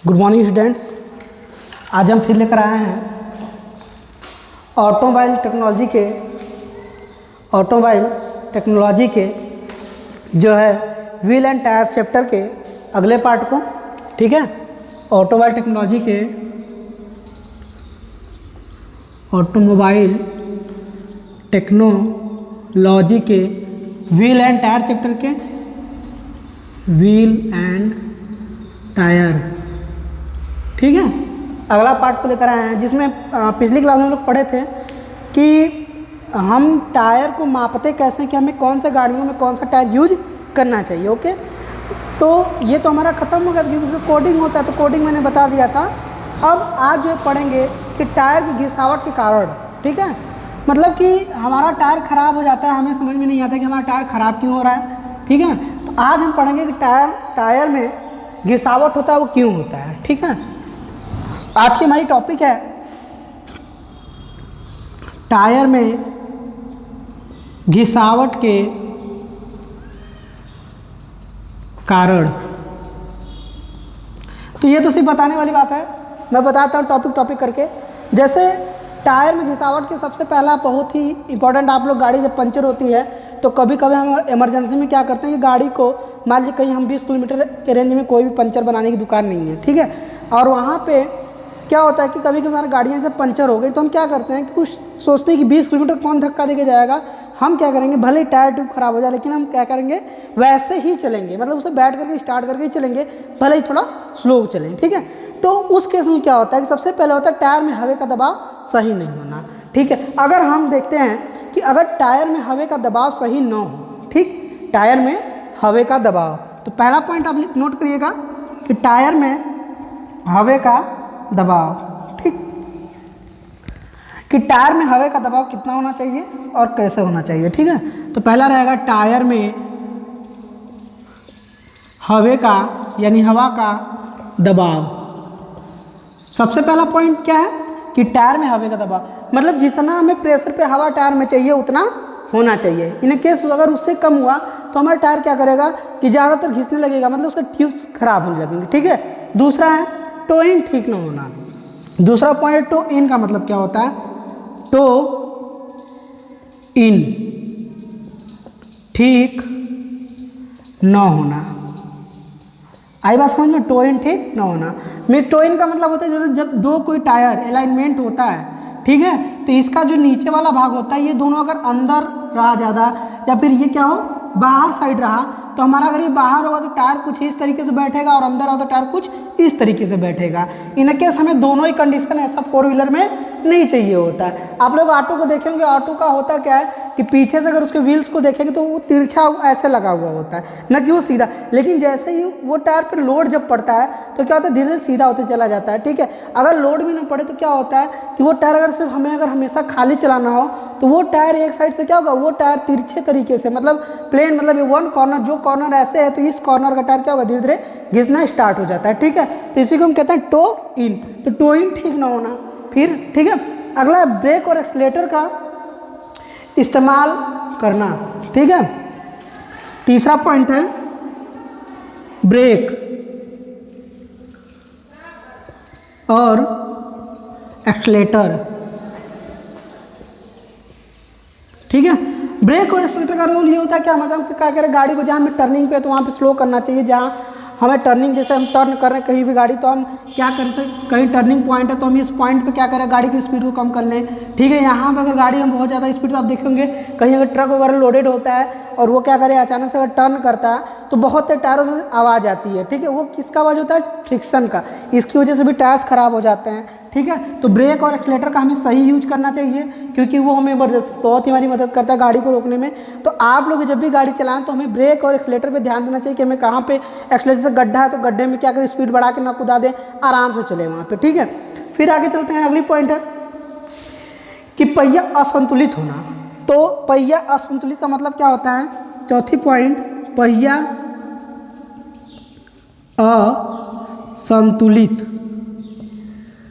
Good morning students. आज हम फिर लेकर आए हैं ऑटोमोबाइल टेक्नोलॉजी के जो है व्हील एंड टायर चैप्टर के अगले पार्ट को। ठीक है, ऑटोमोबाइल टेक्नोलॉजी के व्हील एंड टायर चैप्टर के व्हील एंड टायर। ठीक है, अगला पार्ट को लेकर आए हैं जिसमें पिछली क्लास में हम लोग पढ़े थे कि हम टायर को मापते कैसे, कि हमें कौन से गाड़ियों में कौन सा टायर यूज करना चाहिए। ओके, तो ये तो हमारा ख़त्म हो गया क्योंकि उसमें कोडिंग होता है, तो कोडिंग मैंने बता दिया था। अब आज जो पढ़ेंगे कि टायर की घिसावट के कारण। ठीक है, मतलब कि हमारा टायर ख़राब हो जाता है, हमें समझ में नहीं आता कि हमारा टायर ख़राब क्यों हो रहा है। ठीक है, तो आज हम पढ़ेंगे कि टायर में घिसावट होता है वो क्यों होता है। ठीक है, आज की हमारी टॉपिक है टायर में घिसावट के कारण। तो ये तो सिर्फ बताने वाली बात है, मैं बताता हूँ टॉपिक करके। जैसे टायर में घिसावट के सबसे पहला बहुत ही इंपॉर्टेंट, आप लोग गाड़ी जब पंचर होती है तो कभी कभी हम इमरजेंसी में क्या करते हैं कि गाड़ी को मान लीजिए कहीं हम 20 किलोमीटर के रेंज में कोई भी पंचर बनाने की दुकान नहीं है। ठीक है, और वहाँ पे क्या होता है कि कभी कभी हमारी गाड़ियाँ जब पंचर हो गई तो हम क्या करते हैं कि कुछ सोचते हैं कि 20 किलोमीटर कौन धक्का देके जाएगा, हम क्या करेंगे भले ही टायर ट्यूब खराब हो जाए लेकिन हम क्या करेंगे वैसे ही चलेंगे, मतलब उसे बैठ करके स्टार्ट करके ही चलेंगे, भले ही थोड़ा स्लो चलेंगे। ठीक है, तो उस केस में क्या होता है कि सबसे पहले होता है टायर में हवा का दबाव सही नहीं होना। ठीक है, अगर हम देखते हैं कि अगर टायर में हवा का दबाव सही न हो, ठीक, टायर में हवा का दबाव, तो पहला पॉइंट आप नोट करिएगा कि टायर में हवा का दबाव, ठीक, कि टायर में हवा का दबाव कितना होना चाहिए और कैसे होना चाहिए। ठीक है, तो पहला रहेगा टायर में हवा का यानी हवा का दबाव। सबसे पहला पॉइंट क्या है कि टायर में हवा का दबाव, मतलब जितना हमें प्रेशर पे हवा टायर में चाहिए उतना होना चाहिए। इन केस अगर उससे कम हुआ तो हमारा टायर क्या करेगा कि ज़्यादातर घिसने लगेगा, मतलब उसका ट्यूब्स खराब होने लगेंगे। ठीक है, दूसरा है टो इन ठीक ना होना। दूसरा पॉइंट टो इन का मतलब क्या होता है, टो इन ठीक न होना। आई बात समझ में, टो इन ठीक न होना। मेरे टो इन का मतलब होता है जैसे जब दो कोई टायर अलाइनमेंट होता है, ठीक है, तो इसका जो नीचे वाला भाग होता है ये दोनों अगर अंदर रहा ज़्यादा या फिर ये क्या हो बाहर साइड रहा, तो हमारा अगर ये बाहर होगा तो टायर कुछ इस तरीके से बैठेगा और अंदर होगा तो टायर कुछ इस तरीके से बैठेगा। इन केस हमें दोनों ही कंडीशन ऐसा फोर व्हीलर में नहीं चाहिए होता है। आप लोग ऑटो को देखेंगे, ऑटो का होता क्या है कि पीछे से अगर उसके व्हील्स को देखेंगे तो वो तिरछा ऐसे लगा हुआ होता है, न कि वो सीधा। लेकिन जैसे ही वो टायर पर लोड जब पड़ता है तो क्या होता है धीरे धीरे सीधा होते चला जाता है। ठीक है, अगर लोड भी ना पड़े तो क्या होता है कि वो टायर अगर सिर्फ हमें अगर हमेशा खाली चलाना हो तो वो टायर एक साइड से क्या होगा, वो टायर तिरछे तरीके से, मतलब प्लेन, मतलब वन कॉर्नर, जो कॉर्नर ऐसे है तो इस कॉर्नर का टायर क्या होगा धीरे धीरे घिसना स्टार्ट हो जाता है। ठीक है, तो इसी को हम कहते हैं टो इन। तो टो इन ठीक ना होना। फिर ठीक है, अगला ब्रेक और एक्सीलेटर का इस्तेमाल करना। ठीक है, तीसरा पॉइंट है ब्रेक और एक्सीलेटर। ठीक है, ब्रेक और एक्सीलेटर का रोल ये होता है कि हम क्या करें, गाड़ी को जहाँ हमें टर्निंग पे तो वहाँ पे स्लो करना चाहिए। जहाँ हमें टर्निंग, जैसे हम टर्न कर रहे हैं कहीं भी गाड़ी, तो हम क्या करें, कहीं टर्निंग पॉइंट है तो हम इस पॉइंट पे क्या करें गाड़ी की स्पीड को कम कर लें। ठीक है, यहाँ पे अगर गाड़ी हम बहुत ज़्यादा स्पीड, तो आप देखेंगे कहीं अगर ट्रक वगैरह लोडेड होता है और वो क्या करे अचानक से अगर टर्न करता है तो बहुत से टायरों से आवाज़ आती है। ठीक है, वो किसका आवाज़ होता है, फ्रिक्शन का, इसकी वजह से भी टायर्स खराब हो जाते हैं। ठीक है, तो ब्रेक और एक्सीलेटर का हमें सही यूज करना चाहिए क्योंकि वो हमें बहुत ही हमारी मदद करता है गाड़ी को रोकने में। तो आप लोग जब भी गाड़ी चलाएं तो हमें ब्रेक और एक्सीलेटर पे ध्यान देना चाहिए कि हमें कहाँ पे एक्सीलेटर से गड्ढा है तो गड्ढे में क्या करें स्पीड बढ़ा के ना कुदा दें, आराम से चले वहाँ पे। ठीक है, फिर आगे चलते हैं, अगली पॉइंट है कि पहिया असंतुलित होना। तो पहिया असंतुलित का मतलब क्या होता है, चौथी पॉइंट, पहिया असंतुलित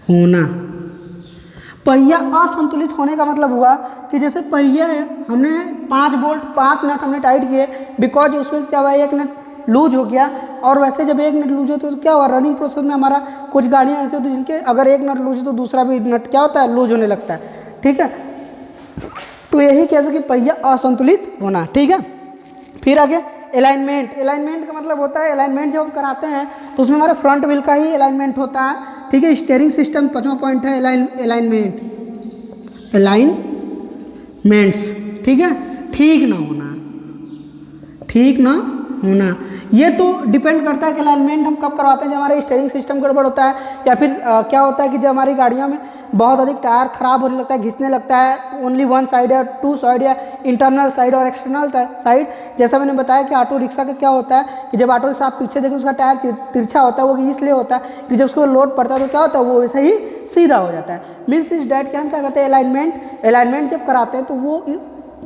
होना। पहिया असंतुलित होने का मतलब हुआ कि जैसे पहिया हमने 5 बोल्ट 5 नट हमने टाइट किए, बिकॉज उसमें क्या हुआ एक नट लूज हो गया और वैसे जब एक नट लूज हो तो क्या हुआ, रनिंग प्रोसेस में हमारा कुछ गाड़ियाँ ऐसे होती हैं जिनके अगर एक नट लूज हो तो दूसरा भी नट क्या होता है, लूज होने लगता है। ठीक है, तो यही कैसे कि पहिया असंतुलित होना। ठीक है, फिर आगे अलाइनमेंट। अलाइनमेंट का मतलब होता है, अलाइनमेंट जब हम कराते हैं तो उसमें हमारे फ्रंट व्हील का ही अलाइनमेंट होता है। ठीक है, स्टीयरिंग सिस्टम 5वां पॉइंट है अलाइनमेंट, अलाइनमेंट्स। ठीक है, ठीक ना होना, ठीक ना होना, ये तो डिपेंड करता है कि अलाइनमेंट हम कब करवाते हैं, जब हमारे स्टीयरिंग सिस्टम गड़बड़ होता है, या फिर क्या होता है कि जब हमारी गाड़ियों में बहुत अधिक टायर खराब होने लगता है, घिसने लगता है, ओनली वन साइड या टू साइड या इंटरनल साइड और एक्सटर्नल साइड। जैसा मैंने बताया कि ऑटो रिक्शा का क्या होता है कि जब ऑटो रिक्शा आप पीछे देखो उसका टायर तिरछा होता है, वो इसलिए होता है कि जब उसको लोड पड़ता है तो क्या होता है, वो वैसे ही सीधा हो जाता है। मीन्स इस डैट के हम क्या करते हैं, अलाइनमेंट जब कराते हैं तो वो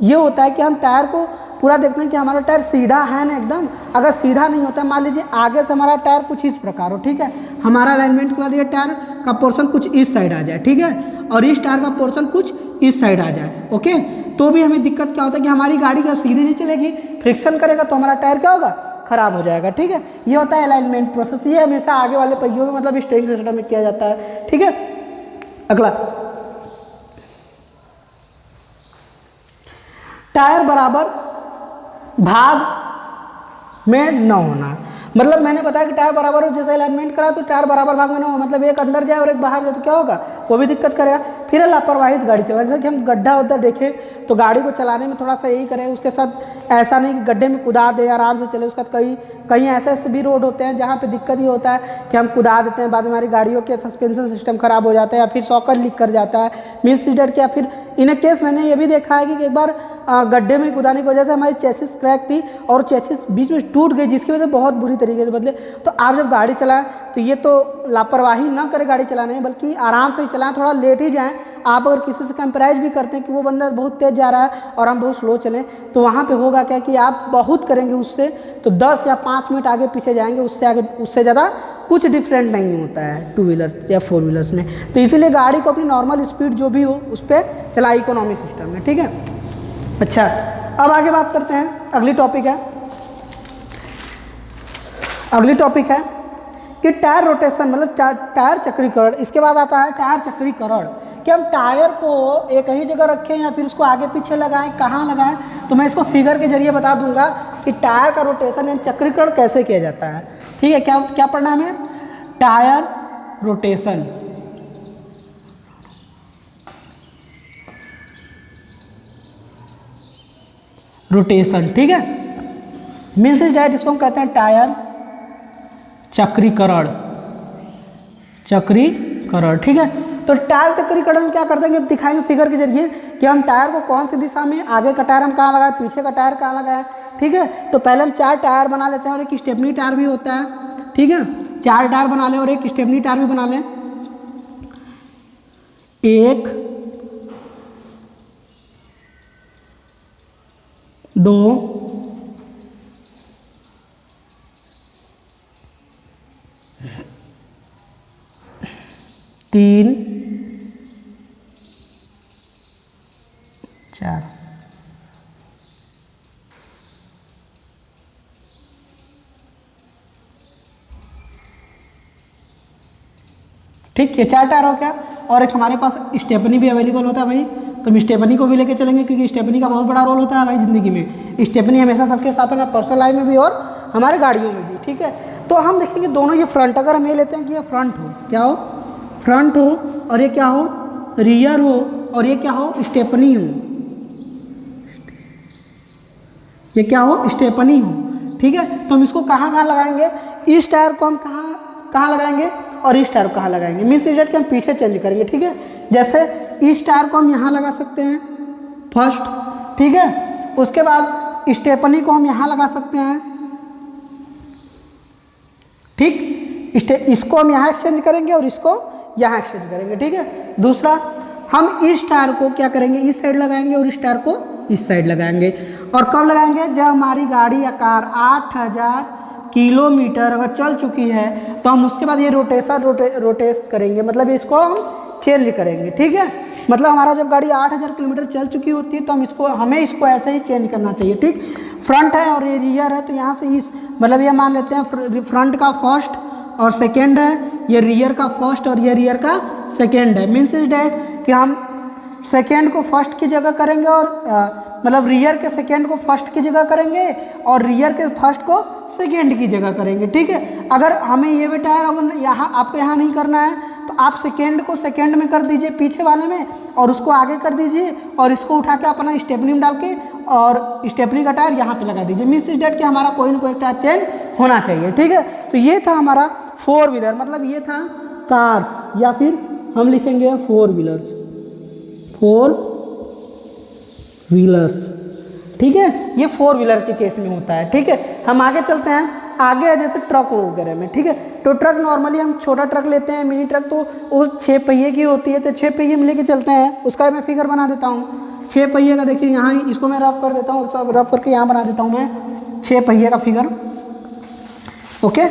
ये होता है कि हम टायर को पूरा देखते हैं कि हमारा टायर सीधा है ना एकदम। अगर सीधा नहीं होता, मान लीजिए आगे से हमारा टायर कुछ इस प्रकार हो, ठीक है, हमारा अलाइनमेंट के बाद ये टायर का पोर्शन कुछ इस साइड आ जाए, ठीक है, और इस टायर का पोर्शन कुछ इस साइड आ जाए, ओके, तो भी हमें दिक्कत क्या होता है कि हमारी गाड़ी क्या सीधी नहीं चलेगी, फ्रिक्शन करेगा तो हमारा टायर क्या होगा, खराब हो जाएगा। ठीक है, ये होता है अलाइनमेंट प्रोसेस, ये हमेशा आगे वाले पहियों में मतलब स्टीयरिंग सिस्टम में किया जाता है। ठीक है, अगला टायर बराबर भाग में न होना। मतलब मैंने बताया कि टायर बराबर हो, जैसे अलाइनमेंट करा तो टायर बराबर भाग में ना हो, मतलब एक अंदर जाए और एक बाहर जाए तो क्या होगा, वो भी दिक्कत करेगा। फिर लापरवाही गाड़ी चलाना, जैसे कि हम गड्ढा उड्ढा देखें तो गाड़ी को चलाने में थोड़ा सा यही करें, उसके साथ ऐसा नहीं कि गड्ढे में कुदा दे, आराम से चले। उसके साथ कहीं ऐसे ऐसे भी रोड होते हैं जहाँ पे दिक्कत ये होता है कि हम कुदा देते हैं, बाद में हमारी गाड़ियों के सस्पेंशन सिस्टम खराब हो जाता है या फिर सॉकेट लीक कर जाता है, मीन्स डर के। या फिर इन केस मैंने ये भी देखा है कि एक बार गड्ढे में कुदाने की वजह से हमारी चेसिस क्रैक थी और चेसिस बीच में टूट गई, जिसकी वजह से बहुत बुरी तरीके से बदले। तो आप जब गाड़ी चलाएं तो ये तो लापरवाही ना करें गाड़ी चलाने में, बल्कि आराम से ही चलाएं, थोड़ा लेट ही जाएं। आप अगर किसी से कंपेराइज भी करते हैं कि वो बंदा बहुत तेज़ जा रहा है और हम बहुत स्लो चलें, तो वहाँ पे होगा क्या कि आप बहुत करेंगे उससे, तो 10 या 5 मिनट आगे पीछे जाएंगे, उससे आगे उससे ज़्यादा कुछ डिफरेंट नहीं होता है टू व्हीलर या फोर व्हीलर्स में। तो इसीलिए गाड़ी को अपनी नॉर्मल स्पीड जो भी हो उस पर चलाए, इकोनॉमी सिस्टम में। ठीक है, अच्छा, अब आगे बात करते हैं, अगली टॉपिक है कि टायर रोटेशन, मतलब टायर चक्रीकरण। इसके बाद आता है टायर चक्रीकरण, कि हम टायर को एक ही जगह रखें या फिर उसको आगे पीछे लगाएं, कहाँ लगाएं। तो मैं इसको फिगर के जरिए बता दूंगा कि टायर का रोटेशन यानी चक्रीकरण कैसे किया जाता है। ठीक है, क्या क्या पढ़ना है हमें, टायर रोटेशन। ठीक है, मीन्स डैट इसको हम कहते हैं टायर चक्रीकरण। ठीक है, तो टायर चक्रीकरण क्या करते हैं कि दिखाएंगे फिगर के जरिए कि हम टायर को कौन सी दिशा में, आगे का टायर हम कहाँ लगाए, पीछे का टायर कहाँ लगाए। ठीक है, तो पहले हम 4 टायर बना लेते हैं और एक स्टेपनी टायर भी होता है। ठीक है, 4 टायर बना लें और एक स्टेपनी टायर भी बना लें। 1 2 3 4। ठीक, ये 4 टायर हो गया, और एक हमारे पास स्टेपनी भी अवेलेबल होता है भाई, तो हम स्टेपनी को भी लेके चलेंगे क्योंकि स्टेपनी का बहुत बड़ा रोल होता है भाई ज़िंदगी में। स्टेपनी हमेशा सबके साथ होना, पर्सनल लाइफ में भी और हमारे गाड़ियों में भी। ठीक है, तो हम देखेंगे दोनों, ये फ्रंट, अगर हम ये लेते हैं कि ये फ्रंट हो, क्या हो, फ्रंट हो, और ये क्या हो, रियर हो, और ये क्या हो, स्टेपनी हो, ये क्या हो, स्टेपनी हो। ठीक है, तो हम इसको कहाँ कहाँ लगाएंगे, इस टायर को हम कहाँ लगाएंगे और इस टायर को कहाँ लगाएंगे, मीन्स इस के हम पीछे चेंज करेंगे। ठीक है, जैसे इस टायर को हम यहाँ लगा सकते हैं फर्स्ट, ठीक है, उसके बाद स्टेपनी को हम यहाँ लगा सकते हैं। ठीक, इसको हम यहाँ एक्सचेंज करेंगे और इसको यहाँ एक्सचेंज करेंगे। ठीक है, दूसरा हम इस टायर को क्या करेंगे, इस साइड लगाएंगे और इस टायर को इस साइड लगाएंगे। और कब लगाएंगे, जब हमारी गाड़ी या कार 8000 किलोमीटर अगर चल चुकी है तो हम उसके बाद ये रोटेट करेंगे, मतलब इसको हम चेंज करेंगे। ठीक है, मतलब हमारा जब गाड़ी 8000 किलोमीटर चल चुकी होती है तो हमें इसको ऐसे ही चेंज करना चाहिए। ठीक, फ्रंट है और ये रियर है, तो यहाँ से इस मतलब ये मान लेते हैं फ्रंट का फर्स्ट और सेकेंड है, ये रियर का फर्स्ट और ये रियर का सेकेंड है। मीन्स इज डैट कि हम सेकेंड को फर्स्ट की जगह करेंगे और मतलब रियर के सेकेंड को फर्स्ट की जगह करेंगे और रियर के फर्स्ट को सेकेंड की जगह करेंगे, ठीक है। अगर हमें ये बेटा है अब यहाँ आपको यहाँ नहीं करना है तो आप सेकेंड को सेकेंड में कर दीजिए पीछे वाले में, और उसको आगे कर दीजिए और इसको उठा के अपना स्टेपनी में डाल के और स्टेपनी का टायर यहाँ पे लगा दीजिए। मीन्स इज डैट कि हमारा कोई ना कोई टायर चेंज होना चाहिए, ठीक है। तो ये था हमारा फोर व्हीलर, मतलब ये था कार्स, या फिर हम लिखेंगे फोर व्हीलर्स, फोर व्हीलर्स, ठीक है। ये फोर व्हीलर के केस में होता है, ठीक है। हम आगे चलते हैं, आगे है जैसे ट्रक वगैरह में, ठीक है। तो ट्रक नॉर्मली हम छोटा ट्रक लेते हैं, मिनी ट्रक तो वो 6 पहिए की होती है, तो 6 पहिए में लेके चलते हैं। उसका मैं फिगर बना देता हूँ 6 पहिए का। देखिए यहाँ इसको मैं रफ कर देता हूँ, सब रफ करके यहाँ बना देता हूँ मैं 6 पहिए का फिगर, ओके।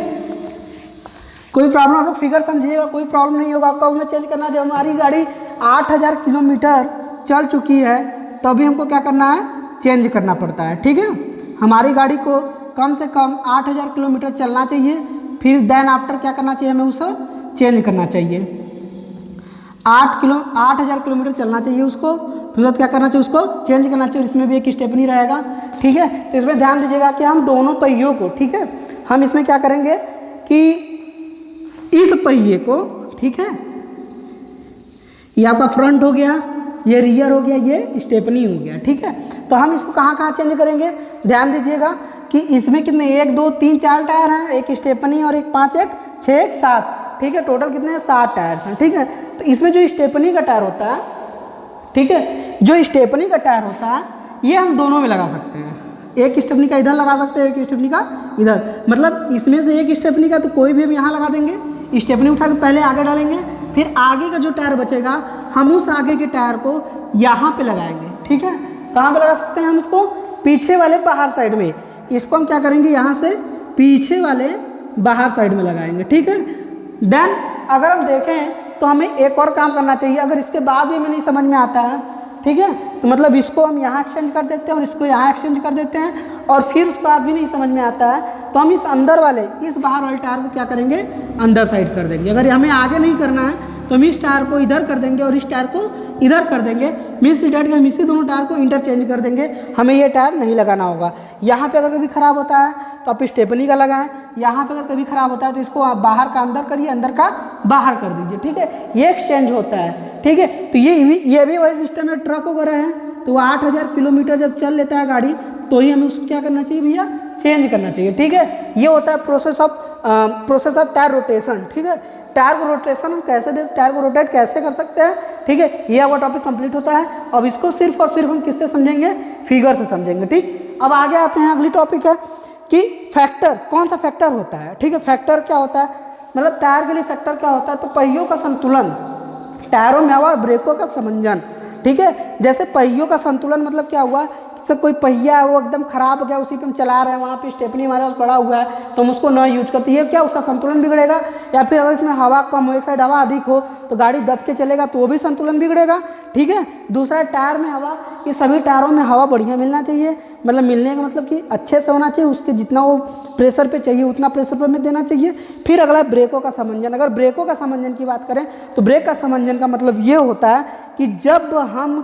कोई प्रॉब्लम, आप लोग फिगर समझिएगा, कोई प्रॉब्लम नहीं होगा आपका। मैं चेंज करना, जब हमारी गाड़ी 8000 किलोमीटर चल चुकी है तो अभी हमको क्या करना है, चेंज करना पड़ता है, ठीक है। हमारी गाड़ी को कम से कम 8000 किलोमीटर चलना चाहिए, फिर देन आफ्टर क्या करना चाहिए, हमें उसे चेंज करना चाहिए। 8000 किलोमीटर चलना चाहिए उसको, फिर बाद क्या करना चाहिए, उसको चेंज करना चाहिए। इसमें भी एक स्टेपनी रहेगा, ठीक है। तो इसमें ध्यान दीजिएगा कि हम दोनों पहियों को, ठीक है, हम इसमें क्या करेंगे कि इस पहिए को, ठीक है, ये आपका फ्रंट हो गया, ये रियर हो गया, ये स्टेपनी हो गया, ठीक है। तो हम इसको कहाँ कहाँ चेंज करेंगे, ध्यान दीजिएगा कि इसमें कितने 1 2 3 4 टायर हैं, एक स्टेपनी और एक 5 1 6 1 7, ठीक है। टोटल कितने हैं, 7 टायर हैं, ठीक है। तो इसमें जो स्टेपनी का टायर होता है, ठीक है, जो स्टेपनी का टायर होता है ये हम दोनों में लगा सकते हैं। एक स्टेपनी का इधर लगा सकते हैं, एक स्टेपनी का इधर, मतलब इसमें से एक स्टेपनी का तो कोई भी हम यहाँ लगा देंगे, स्टेपनी उठा के पहले आगे डालेंगे, फिर आगे का जो टायर बचेगा हम उस आगे के टायर को यहाँ पे लगाएंगे, ठीक है। कहाँ पे लगा सकते हैं हम इसको, पीछे वाले बाहर साइड में। इसको हम क्या करेंगे, यहाँ से पीछे वाले बाहर साइड में लगाएंगे, ठीक है। देन अगर हम देखें तो हमें एक और काम करना चाहिए, अगर इसके बाद भी हमें नहीं समझ में आता है, ठीक है, तो मतलब इसको हम यहाँ एक्सचेंज कर देते हैं और इसको यहाँ एक्सचेंज कर देते हैं, और फिर उसके बाद भी नहीं समझ में आता है तो हम इस अंदर वाले, इस बाहर वाले टायर को क्या करेंगे, अंदर साइड कर देंगे। अगर हमें आगे नहीं करना है तो हम इस टायर को इधर कर देंगे और इस टायर को इधर कर देंगे। मीन्स डेट के हम इसी दोनों टायर को इंटरचेंज कर देंगे, हमें ये टायर नहीं लगाना होगा। यहाँ पे अगर कभी ख़राब होता है तो आप स्टेपनी का लगाएं, यहाँ पे अगर कभी ख़राब होता है तो इसको आप बाहर का अंदर करिए, अंदर का बाहर कर दीजिए, ठीक है। ये एक्सचेंज होता है, ठीक है। तो ये भी वही सिस्टम है, ट्रक वगैरह है तो 8000 किलोमीटर जब चल लेता है गाड़ी तो ही हमें उसको क्या करना चाहिए भैया, चेंज करना चाहिए, ठीक है। ये होता है प्रोसेस ऑफ टायर रोटेशन, ठीक है। टायर को रोटेशन हम कैसे दे, टायर को रोटेट कैसे कर सकते हैं, ठीक है। ये आपका टॉपिक कंप्लीट होता है। अब इसको सिर्फ और सिर्फ हम किससे समझेंगे, फिगर से समझेंगे, ठीक। अब आगे आते हैं, अगली टॉपिक है कि फैक्टर, कौन सा फैक्टर होता है, ठीक है। फैक्टर क्या होता है, मतलब टायर के लिए फैक्टर क्या होता है, तो पहियों का संतुलन, टायरों में हवा और ब्रेकों का समंजन, ठीक है। जैसे पहियों का संतुलन मतलब क्या हुआ, सब कोई पहिया है वो एकदम खराब हो गया, उसी पे हम चला रहे हैं, वहाँ पे स्टेपनी हमारे पास पड़ा हुआ है तो हम उसको ना यूज करते, ये क्या उसका संतुलन बिगड़ेगा। या फिर अगर इसमें हवा कम हो, एक साइड हवा अधिक हो तो गाड़ी दब के चलेगा तो वो भी संतुलन बिगड़ेगा, ठीक है। दूसरा टायर में हवा, ये सभी टायरों में हवा बढ़िया मिलना चाहिए, मतलब मिलने का मतलब कि अच्छे से होना चाहिए, उसके जितना वो प्रेशर पे चाहिए उतना प्रेशर पर में देना चाहिए। फिर अगला ब्रेकों का समंजन, अगर ब्रेकों का समंजन की बात करें तो ब्रेक का समंजन का मतलब ये होता है कि जब हम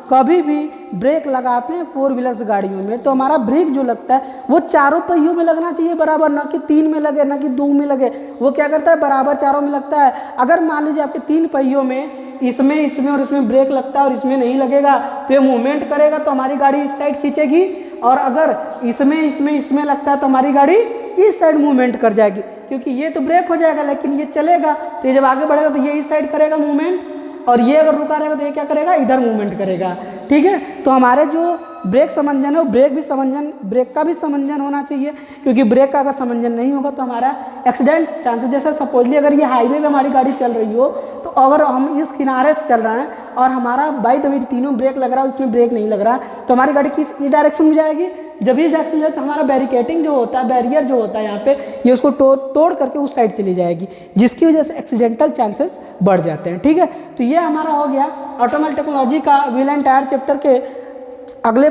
कभी भी ब्रेक लगाते हैं 4 व्हीलर्स गाड़ियों में तो हमारा ब्रेक जो लगता है वो चारों पहियों में लगना चाहिए बराबर, ना कि 3 में लगे ना कि 2 में लगे, वो क्या करता है बराबर चारों में लगता है। अगर मान लीजिए आपके 3 पहियों में इसमें और इसमें ब्रेक लगता है और इसमें नहीं लगेगा तो ये मूवमेंट करेगा तो हमारी गाड़ी इस साइड खींचेगी, और अगर इसमें लगता है तो हमारी गाड़ी इस साइड मूवमेंट कर जाएगी, क्योंकि ये तो ब्रेक हो जाएगा लेकिन ये चलेगा तो ये जब आगे बढ़ेगा तो ये इस साइड करेगा मूवमेंट, और ये अगर रुका रहेगा तो ये क्या करेगा, इधर मूवमेंट करेगा, ठीक है। तो हमारे जो ब्रेक समंजन है वो ब्रेक का भी समंजन होना चाहिए, क्योंकि ब्रेक का अगर समंजन नहीं होगा तो हमारा एक्सीडेंट चांसेस, जैसे सपोजली अगर ये हाईवे पे हमारी गाड़ी चल रही हो तो अगर हम इस किनारे से चल रहे हैं और हमारा बाई द वे तीनों ब्रेक लग रहा है, उसमें ब्रेक नहीं लग रहा है तो हमारी गाड़ी किस डायरेक्शन में जाएगी, जब इस डायरेक्शन में जाए तो हमारा बैरिकेटिंग जो होता है, बैरियर जो होता है यहाँ पे, ये उसको तोड़ करके उस साइड चली जाएगी, जिसकी वजह से एक्सीडेंटल चांसेस बढ़ जाते हैं, ठीक है। तो ये हमारा हो गया ऑटोमोबाइल टेक्नोलॉजी का व्हील एंड टायर चैप्टर के अगले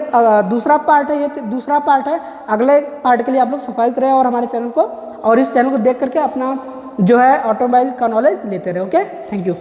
दूसरा पार्ट है, ये दूसरा पार्ट है। अगले पार्ट के लिए आप लोग सब्सक्राइब करें और हमारे चैनल को, और इस चैनल को देख करके अपना जो है ऑटोमोबाइल का नॉलेज लेते रहे। Okay, thank you.